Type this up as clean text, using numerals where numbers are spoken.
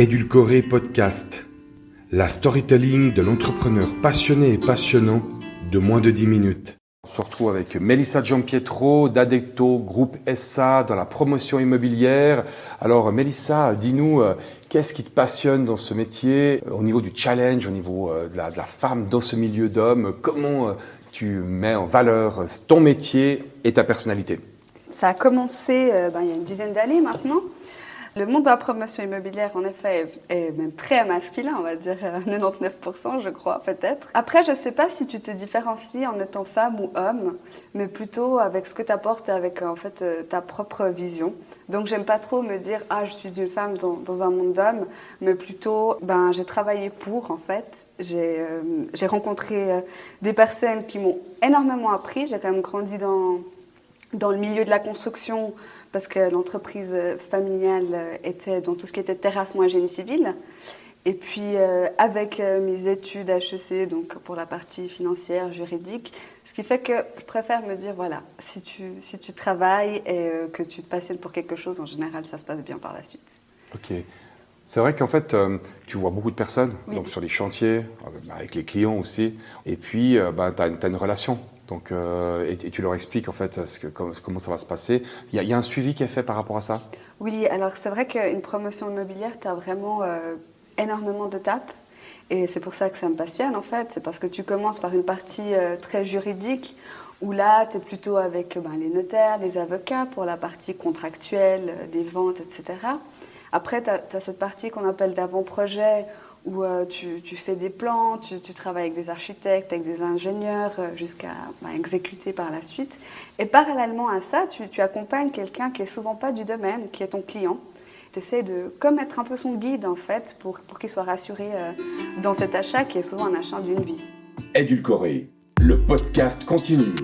Édulcoré Podcast, la storytelling de l'entrepreneur passionné et passionnant de moins de 10 minutes. On se retrouve avec Melissa Giampietro d'Adecto Groupe SA dans la promotion immobilière. Alors Melissa, dis-nous, qu'est-ce qui te passionne dans ce métier au niveau du challenge, au niveau de la femme dans ce milieu d'hommes? Comment tu mets en valeur ton métier et ta personnalité? Ça a commencé il y a une dizaine d'années maintenant. Le monde de la promotion immobilière, en effet, est même très masculin, on va dire 99%, je crois, peut-être. Après, je ne sais pas si tu te différencies en étant femme ou homme, mais plutôt avec ce que tu apportes et avec ta propre vision. Donc, j'aime pas trop me dire « Ah, je suis une femme dans un monde d'hommes », mais plutôt, j'ai travaillé pour, en fait. J'ai rencontré des personnes qui m'ont énormément appris. J'ai quand même grandi dans le milieu de la construction, parce que l'entreprise familiale était dans tout ce qui était terrassement et génie civil. Et puis, avec mes études HEC, donc pour la partie financière, juridique, ce qui fait que je préfère me dire, voilà, si tu travailles et que tu te passionnes pour quelque chose, en général, ça se passe bien par la suite. Ok. C'est vrai qu'en fait, tu vois beaucoup de personnes, Oui. donc sur les chantiers, avec les clients aussi, et puis tu as une relation. Donc, et tu leur expliques en fait comment ça va se passer. Il y a un suivi qui est fait par rapport à ça? Oui, alors c'est vrai qu'une promotion immobilière, tu as vraiment énormément d'étapes. Et c'est pour ça que ça me passionne en fait. C'est parce que tu commences par une partie très juridique, où là, tu es plutôt avec les notaires, les avocats pour la partie contractuelle, des ventes, etc. Après, tu as cette partie qu'on appelle d'avant-projet, où tu fais des plans, tu travailles avec des architectes, avec des ingénieurs, jusqu'à exécuter par la suite. Et parallèlement à ça, tu accompagnes quelqu'un qui est souvent pas du domaine, qui est ton client. Tu essaies de comme être un peu son guide, en fait, pour qu'il soit rassuré dans cet achat qui est souvent un achat d'une vie. Édulcoré, le podcast continue.